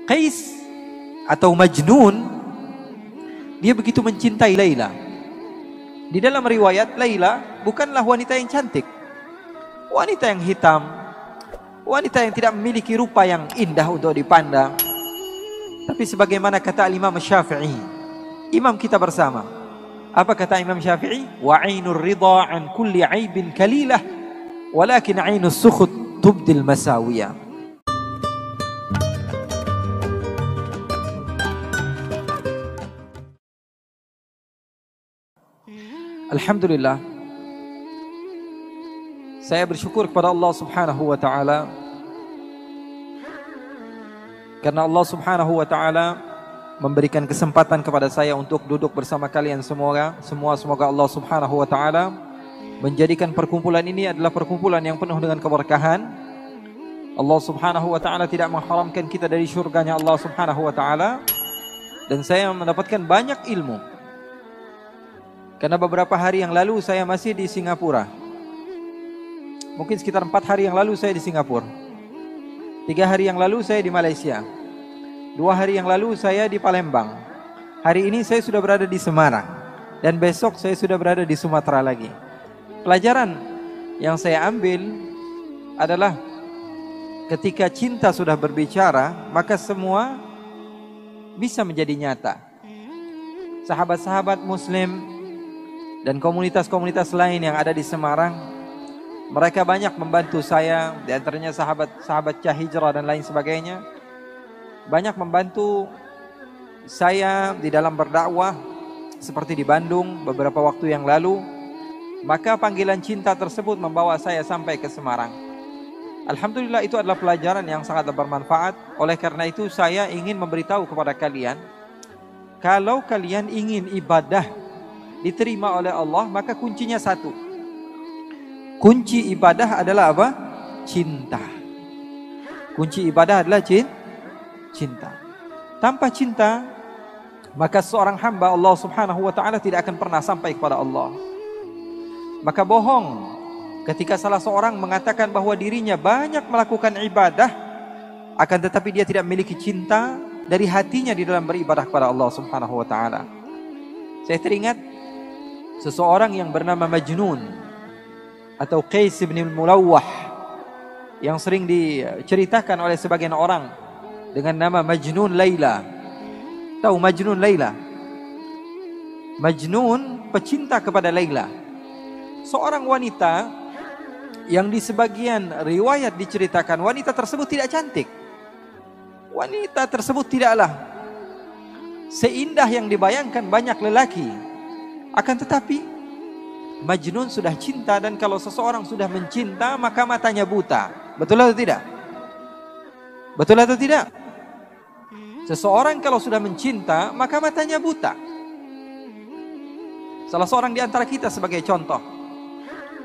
Qais atau Majnun, dia begitu mencintai Laila. Di dalam riwayat, Laila bukanlah wanita yang cantik, wanita yang hitam, wanita yang tidak memiliki rupa yang indah untuk dipandang. Tapi sebagaimana kata Imam Syafi'i, imam kita bersama, apa kata Imam Syafi'i? Wa 'ainur ridha 'an kulli 'aibin kalilah, walakin 'ainus sukhut tubdil masawiyah. Alhamdulillah, saya bersyukur kepada Allah Subhanahu wa taala karena Allah Subhanahu wa taala memberikan kesempatan kepada saya untuk duduk bersama kalian semua. Semoga Allah Subhanahu wa taala menjadikan perkumpulan ini adalah perkumpulan yang penuh dengan keberkahan. Allah Subhanahu wa taala tidak mengharamkan kita dari syurganya Allah Subhanahu wa taala, dan saya mendapatkan banyak ilmu. Karena beberapa hari yang lalu saya masih di Singapura. Mungkin sekitar 4 hari yang lalu saya di Singapura. 3 hari yang lalu saya di Malaysia. 2 hari yang lalu saya di Palembang. Hari ini saya sudah berada di Semarang. Dan besok saya sudah berada di Sumatera lagi. Pelajaran yang saya ambil adalah ketika cinta sudah berbicara, maka semua bisa menjadi nyata. Sahabat-sahabat Muslim dan komunitas-komunitas lain yang ada di Semarang, mereka banyak membantu saya, di antaranya sahabat Hijrah dan lain sebagainya. Banyak membantu saya di dalam berdakwah, seperti di Bandung beberapa waktu yang lalu. Maka panggilan cinta tersebut membawa saya sampai ke Semarang. Alhamdulillah, itu adalah pelajaran yang sangat bermanfaat. Oleh karena itu saya ingin memberitahu kepada kalian, kalau kalian ingin ibadah diterima oleh Allah, maka kuncinya satu. Kunci ibadah adalah apa? Cinta. Kunci ibadah adalah cinta. Tanpa cinta, maka seorang hamba Allah Subhanahu wa taala tidak akan pernah sampai kepada Allah. Maka bohong ketika salah seorang mengatakan bahwa dirinya banyak melakukan ibadah, akan tetapi dia tidak memiliki cinta dari hatinya di dalam beribadah kepada Allah Subhanahu wa taala. Saya teringat seseorang yang bernama Majnun atau Qais bin Mulawwah, yang sering diceritakan oleh sebagian orang dengan nama Majnun Laila. Tahu Majnun Laila? Majnun pecinta kepada Laila, seorang wanita yang di sebagian riwayat diceritakan wanita tersebut tidak cantik. Wanita tersebut tidaklah seindah yang dibayangkan banyak lelaki. Akan tetapi Majnun sudah cinta, dan kalau seseorang sudah mencinta maka matanya buta. Betul atau tidak? Betul atau tidak? Seseorang kalau sudah mencinta maka matanya buta. Salah seorang di antara kita sebagai contoh,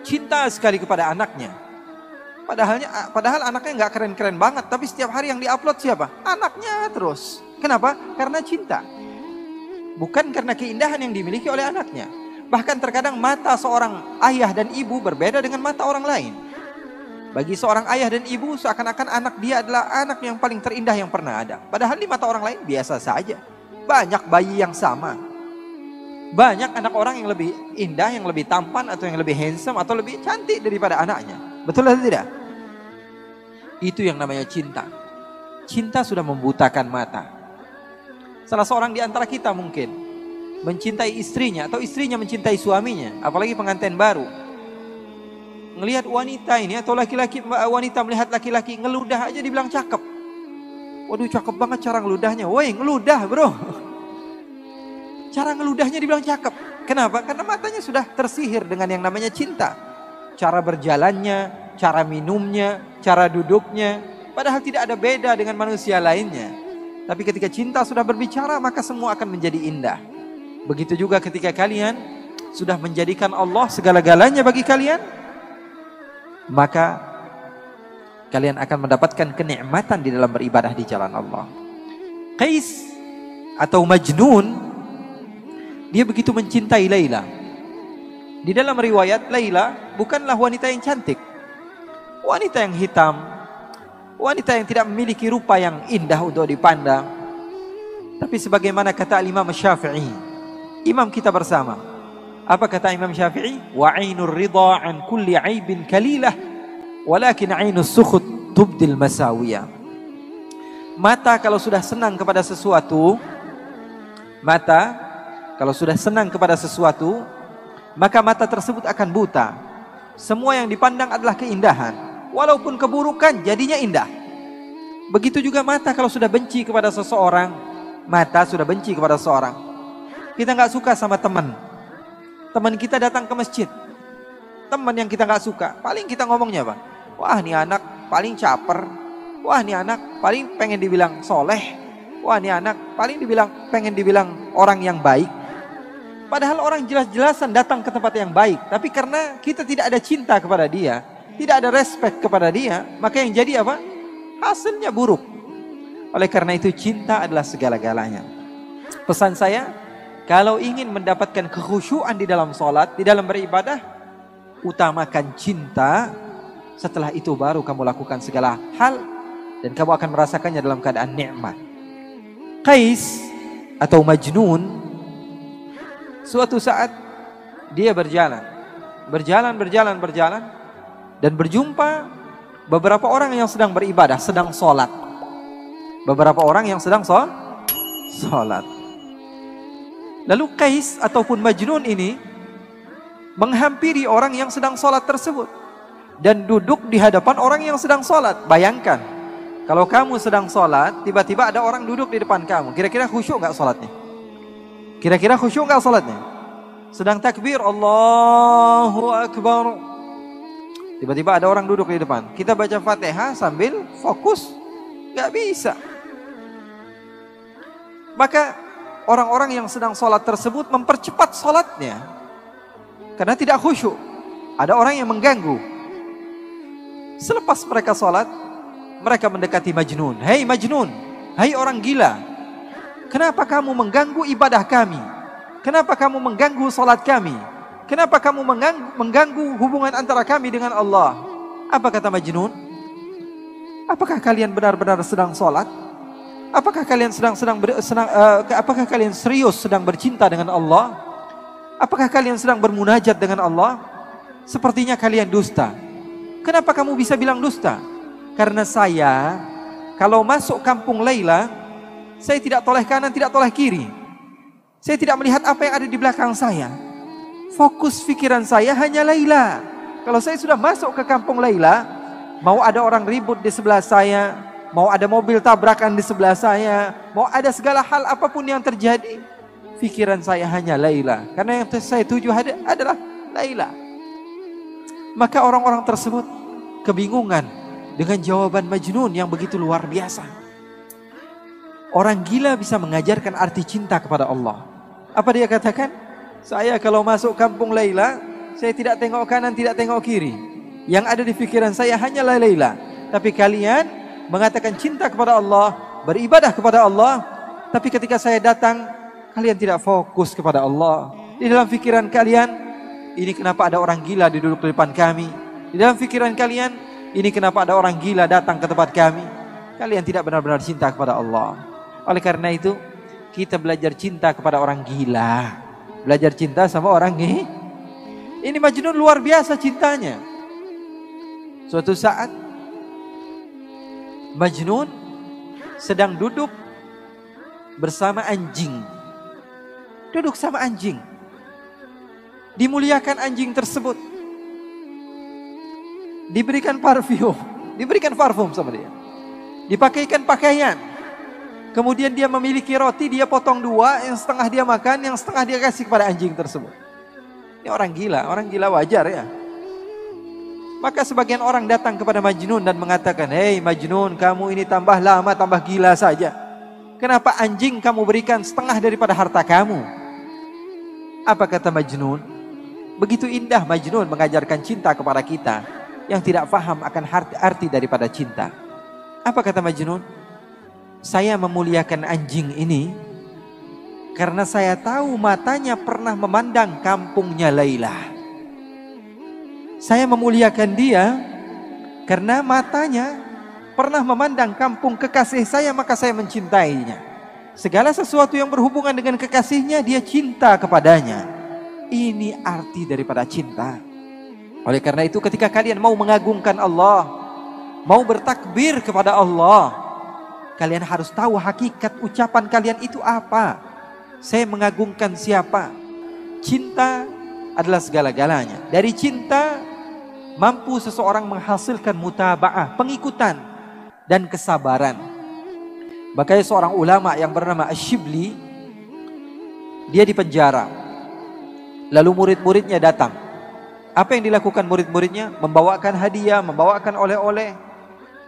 cinta sekali kepada anaknya. Padahal anaknya nggak keren-keren banget, tapi setiap hari yang diupload siapa? Anaknya terus. Kenapa? Karena cinta. Bukan karena keindahan yang dimiliki oleh anaknya. Bahkan terkadang mata seorang ayah dan ibu berbeda dengan mata orang lain. Bagi seorang ayah dan ibu, seakan-akan anak dia adalah anak yang paling terindah yang pernah ada. Padahal di mata orang lain biasa saja. Banyak bayi yang sama. Banyak anak orang yang lebih indah, yang lebih tampan, atau yang lebih handsome, atau lebih cantik daripada anaknya. Betul atau tidak? Itu yang namanya cinta. Cinta sudah membutakan mata. Salah seorang di antara kita mungkin mencintai istrinya, atau istrinya mencintai suaminya, apalagi pengantin baru. Ngelihat wanita ini, atau wanita melihat laki-laki ngeludah aja dibilang cakep. Waduh, cakep banget cara ngeludahnya. Woi, ngeludah bro. Cara ngeludahnya dibilang cakep. Kenapa? Karena matanya sudah tersihir dengan yang namanya cinta. Cara berjalannya, cara minumnya, cara duduknya, padahal tidak ada beda dengan manusia lainnya. Tapi ketika cinta sudah berbicara, maka semua akan menjadi indah. Begitu juga ketika kalian sudah menjadikan Allah segala-galanya bagi kalian, maka kalian akan mendapatkan kenikmatan di dalam beribadah di jalan Allah. Qais atau Majnun, dia begitu mencintai Laila. Di dalam riwayat, Laila bukanlah wanita yang cantik, wanita yang hitam, wanita yang tidak memiliki rupa yang indah untuk dipandang. Tapi sebagaimana kata Imam Syafi'i, imam kita bersama, apa kata Imam Syafi'i? Wa 'ainur ridha 'an kulli 'aibin kalilah, walakin 'ainus sukhut tubdil masawiyah. Mata kalau sudah senang kepada sesuatu, maka mata tersebut akan buta. Semua yang dipandang adalah keindahan, walaupun keburukan jadinya indah. Begitu juga mata kalau sudah benci kepada seseorang, kita nggak suka sama teman kita datang ke masjid, teman yang kita nggak suka, paling kita ngomongnya apa? Wah, ini anak paling caper, wah ini anak paling pengen dibilang soleh, wah ini anak paling pengen dibilang orang yang baik. Padahal orang jelas-jelasan datang ke tempat yang baik, tapi karena kita tidak ada cinta kepada dia, tidak ada respect kepada dia, maka yang jadi apa? Hasilnya buruk. Oleh karena itu cinta adalah segala-galanya. Pesan saya, kalau ingin mendapatkan kekhusyuan di dalam sholat, di dalam beribadah, utamakan cinta. Setelah itu baru kamu lakukan segala hal, dan kamu akan merasakannya dalam keadaan nikmat. Qais atau Majnun, suatu saat dia berjalan, dan berjumpa beberapa orang yang sedang beribadah, sedang sholat. Lalu Qais ataupun Majnun ini menghampiri orang yang sedang sholat tersebut dan duduk di hadapan orang yang sedang sholat. Bayangkan, kalau kamu sedang sholat, tiba-tiba ada orang duduk di depan kamu, kira-kira khusyuk nggak sholatnya? Sedang takbir, Allahu Akbar, tiba-tiba ada orang duduk di depan. Kita baca Fatihah sambil fokus, nggak bisa. Maka orang-orang yang sedang sholat tersebut mempercepat sholatnya karena tidak khusyuk. Ada orang yang mengganggu. Selepas mereka sholat, mereka mendekati Majnun. Hei Majnun, hai orang gila, kenapa kamu mengganggu ibadah kami? Kenapa kamu mengganggu sholat kami? Kenapa kamu mengganggu hubungan antara kami dengan Allah? Apa kata Majnun? Apakah kalian benar-benar sedang sholat? Apakah kalian apakah kalian serius sedang bercinta dengan Allah? Apakah kalian sedang bermunajat dengan Allah? Sepertinya kalian dusta. Kenapa kamu bisa bilang dusta? Karena saya kalau masuk kampung Laila, saya tidak toleh kanan, tidak toleh kiri. Saya tidak melihat apa yang ada di belakang saya. Fokus pikiran saya hanya Laila. Kalau saya sudah masuk ke kampung Laila, mau ada orang ribut di sebelah saya, mau ada mobil tabrakan di sebelah saya, mau ada segala hal apapun yang terjadi, pikiran saya hanya Laila. Karena yang saya tuju adalah Laila. Maka orang-orang tersebut kebingungan dengan jawaban Majnun yang begitu luar biasa. Orang gila bisa mengajarkan arti cinta kepada Allah. Apa dia katakan? Saya kalau masuk kampung Laila, saya tidak tengok kanan, tidak tengok kiri. Yang ada di pikiran saya hanyalah Laila. Tapi kalian mengatakan cinta kepada Allah, beribadah kepada Allah, tapi ketika saya datang, kalian tidak fokus kepada Allah. Di dalam pikiran kalian, ini kenapa ada orang gila duduk di depan kami? Di dalam pikiran kalian, ini kenapa ada orang gila datang ke tempat kami? Kalian tidak benar-benar cinta kepada Allah. Oleh karena itu, kita belajar cinta kepada orang gila. Belajar cinta sama orang ini Majnun luar biasa cintanya. Suatu saat Majnun sedang duduk bersama anjing. Duduk sama anjing. Dimuliakan anjing tersebut. Diberikan parfum sama dia. Dipakaikan pakaian. Kemudian dia memiliki roti, dia potong dua, yang setengah dia makan, yang setengah dia kasih kepada anjing tersebut. Ini orang gila wajar ya. Maka sebagian orang datang kepada Majnun dan mengatakan, hei Majnun, kamu ini tambah lama, tambah gila saja. Kenapa anjing kamu berikan setengah daripada harta kamu? Apa kata Majnun? Begitu indah Majnun mengajarkan cinta kepada kita yang tidak faham akan arti daripada cinta. Apa kata Majnun? Saya memuliakan anjing ini karena saya tahu matanya pernah memandang kampungnya Laila. Saya memuliakan dia karena matanya pernah memandang kampung kekasih saya, maka saya mencintainya. Segala sesuatu yang berhubungan dengan kekasihnya, dia cinta kepadanya. Ini arti daripada cinta. Oleh karena itu ketika kalian mau mengagungkan Allah, mau bertakbir kepada Allah, kalian harus tahu hakikat ucapan kalian itu apa. Saya mengagungkan siapa? Cinta adalah segala-galanya. Dari cinta mampu seseorang menghasilkan mutaba'ah, pengikutan dan kesabaran. Makanya seorang ulama yang bernama Ash-Shibli, dia dipenjara. Lalu murid-muridnya datang. Apa yang dilakukan murid-muridnya? Membawakan hadiah, membawakan oleh-oleh,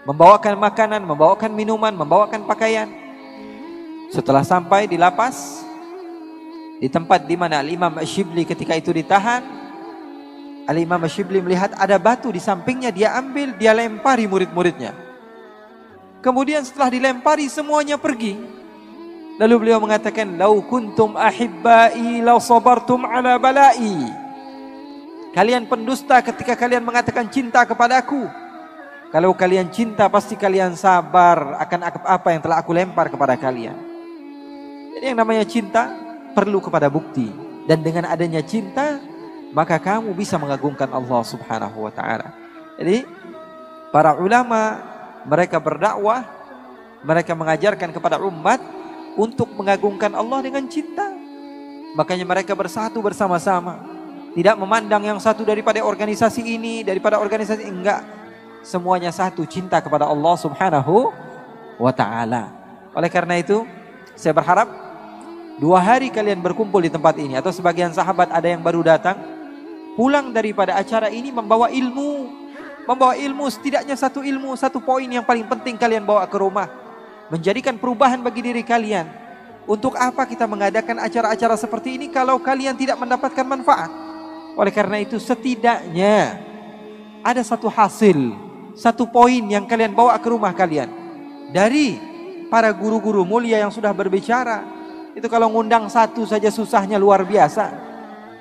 membawakan makanan, membawakan minuman, membawakan pakaian. Setelah sampai di lapas, di tempat di mana Al-Imam Ash-Shibli ketika itu ditahan, Al-Imam Ash-Shibli melihat ada batu di sampingnya, dia ambil, dia lempari murid-muridnya. Kemudian setelah dilempari semuanya pergi. Lalu beliau mengatakan, "Lau kuntum ahibbai law sabartum ala balai." Kalian pendusta ketika kalian mengatakan cinta kepadaku. Kalau kalian cinta pasti kalian sabar akan apa yang telah aku lempar kepada kalian. Jadi yang namanya cinta perlu kepada bukti. Dan dengan adanya cinta, maka kamu bisa mengagungkan Allah subhanahu wa ta'ala. Jadi para ulama, mereka berdakwah, mereka mengajarkan kepada umat untuk mengagungkan Allah dengan cinta. Makanya mereka bersatu bersama-sama. Tidak memandang yang satu daripada organisasi ini, daripada organisasi ini. Enggak. Semuanya satu, cinta kepada Allah subhanahu wa ta'ala. Oleh karena itu, saya berharap 2 hari kalian berkumpul di tempat ini. Atau sebagian sahabat ada yang baru datang, pulang daripada acara ini membawa ilmu. Membawa ilmu, setidaknya satu ilmu, satu poin yang paling penting kalian bawa ke rumah. Menjadikan perubahan bagi diri kalian. Untuk apa kita mengadakan acara-acara seperti ini kalau kalian tidak mendapatkan manfaat? Oleh karena itu setidaknya ada satu hasil, satu poin yang kalian bawa ke rumah kalian. Dari para guru-guru mulia yang sudah berbicara. Itu kalau ngundang satu saja susahnya luar biasa.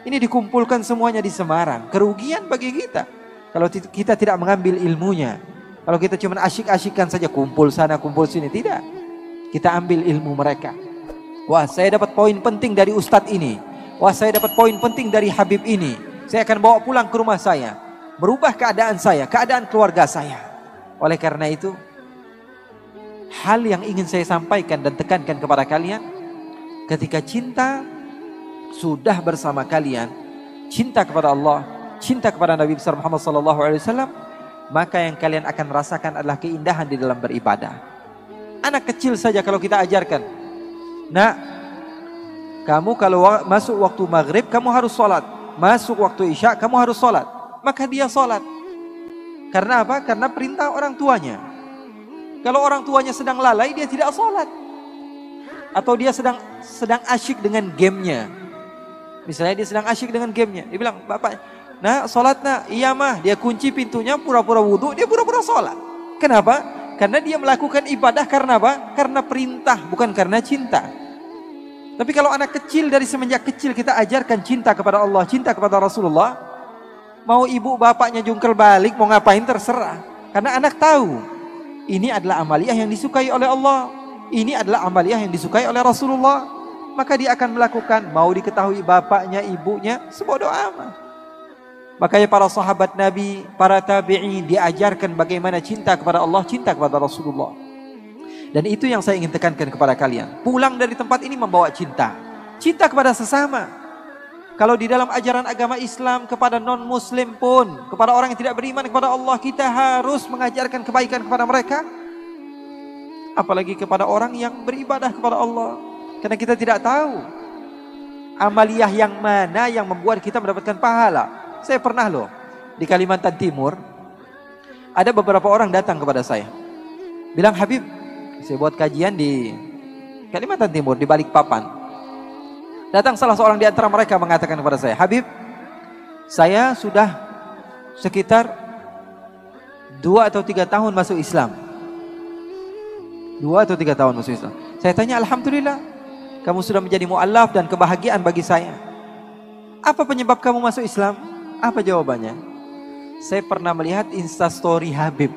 Ini dikumpulkan semuanya di Semarang. Kerugian bagi kita kalau kita tidak mengambil ilmunya. Kalau kita cuma asyik-asyikan saja, kumpul sana kumpul sini, tidak. Kita ambil ilmu mereka. Wah, saya dapat poin penting dari ustadz ini. Wah, saya dapat poin penting dari Habib ini. Saya akan bawa pulang ke rumah saya. Merubah keadaan saya, keadaan keluarga saya. Oleh karena itu, hal yang ingin saya sampaikan dan tekankan kepada kalian, ketika cinta sudah bersama kalian, cinta kepada Allah, cinta kepada Nabi besar Muhammad SAW, maka yang kalian akan rasakan adalah keindahan di dalam beribadah. Anak kecil saja kalau kita ajarkan, "Nak, kamu kalau masuk waktu maghrib kamu harus sholat, masuk waktu isya kamu harus sholat," maka dia sholat. Karena apa? Karena perintah orang tuanya. Kalau orang tuanya sedang lalai, dia tidak sholat. Atau dia sedang asyik dengan gamenya. Misalnya dia sedang asyik dengan gamenya, dia bilang, "Bapak, nah sholat nak." "Iya mah." Dia kunci pintunya, pura-pura wudhu, dia pura-pura sholat. Kenapa? Karena dia melakukan ibadah karena apa? Karena perintah, bukan karena cinta. Tapi kalau anak kecil, dari semenjak kecil kita ajarkan cinta kepada Allah, cinta kepada Rasulullah, mau ibu bapaknya jungkel balik, mau ngapain terserah. Karena anak tahu, ini adalah amaliyah yang disukai oleh Allah, ini adalah amaliyah yang disukai oleh Rasulullah. Maka dia akan melakukan, mau diketahui bapaknya, ibunya, sebodoh amat. Makanya para sahabat Nabi, para tabi'in diajarkan bagaimana cinta kepada Allah, cinta kepada Rasulullah. Dan itu yang saya ingin tekankan kepada kalian. Pulang dari tempat ini membawa cinta. Cinta kepada sesama. Kalau di dalam ajaran agama Islam kepada non-muslim pun, kepada orang yang tidak beriman kepada Allah, kita harus mengajarkan kebaikan kepada mereka. Apalagi kepada orang yang beribadah kepada Allah. Karena kita tidak tahu amaliyah yang mana yang membuat kita mendapatkan pahala. Saya pernah loh di Kalimantan Timur, ada beberapa orang datang kepada saya, bilang, "Habib, saya buat kajian di Kalimantan Timur, di Balikpapan." Datang salah seorang di antara mereka mengatakan kepada saya, "Habib, saya sudah sekitar 2 atau 3 tahun masuk Islam." 2 atau 3 tahun masuk Islam. Saya tanya, "Alhamdulillah, kamu sudah menjadi mu'allaf dan kebahagiaan bagi saya. Apa penyebab kamu masuk Islam?" Apa jawabannya? "Saya pernah melihat instastory Habib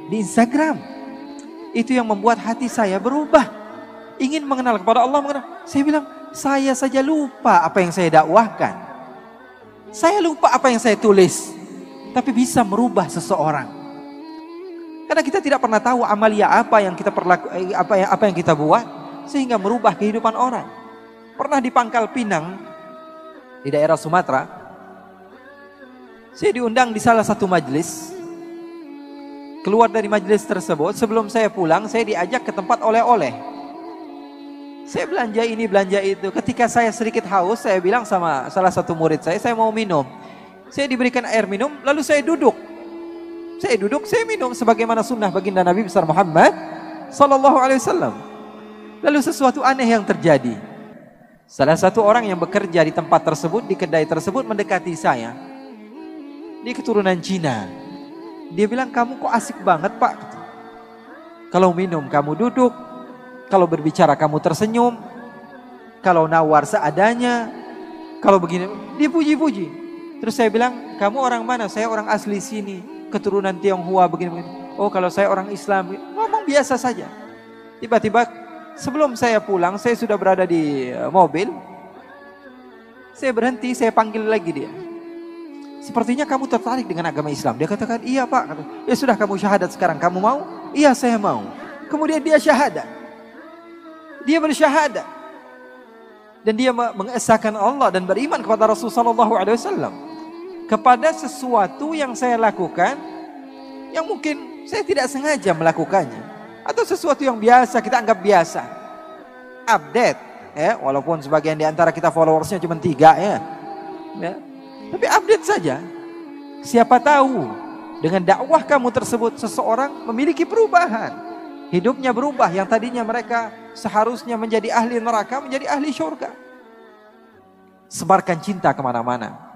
di Instagram. Itu yang membuat hati saya berubah. Ingin mengenal kepada Allah. Saya bilang, saya saja lupa apa yang saya dakwahkan. Saya lupa apa yang saya tulis. Tapi bisa merubah seseorang. Karena kita tidak pernah tahu amalia apa yang kita apa yang kita buat sehingga merubah kehidupan orang. Pernah di Pangkal Pinang di daerah Sumatera, saya diundang di salah satu majelis. Keluar dari majelis tersebut, sebelum saya pulang, saya diajak ke tempat oleh-oleh. Saya belanja ini, belanja itu. Ketika saya sedikit haus, saya bilang sama salah satu murid saya mau minum. Saya diberikan air minum, lalu saya duduk. Saya minum sebagaimana sunnah baginda Nabi besar Muhammad sallallahu alaihi wasallam. Lalu sesuatu aneh yang terjadi. Salah satu orang yang bekerja di tempat tersebut, di kedai tersebut mendekati saya. Dia keturunan Cina. Dia bilang, kamu kok asik banget Pak. Kalau minum kamu duduk, kalau berbicara kamu tersenyum, kalau nawar seadanya, kalau begini, dia puji-puji. Terus saya bilang, kamu orang mana? Saya orang asli sini, keturunan Tionghoa begini-begini. Oh, kalau saya orang Islam. Ngomong biasa saja. Tiba-tiba sebelum saya pulang, saya sudah berada di mobil. Saya berhenti, saya panggil lagi dia. Sepertinya kamu tertarik dengan agama Islam. Dia katakan, iya Pak. Ya sudah, kamu syahadat sekarang. Kamu mau? Iya, saya mau. Kemudian dia syahadat. Dia bersyahadat. Dan dia mengesahkan Allah dan beriman kepada Rasulullah SAW. Kepada sesuatu yang saya lakukan, yang mungkin saya tidak sengaja melakukannya. Atau sesuatu yang biasa, kita anggap biasa. Update. Ya, walaupun sebagian di antara kita followersnya cuma 3 ya. Tapi update saja. Siapa tahu dengan dakwah kamu tersebut seseorang memiliki perubahan. Hidupnya berubah, yang tadinya mereka seharusnya menjadi ahli neraka menjadi ahli syurga. Sebarkan cinta kemana-mana.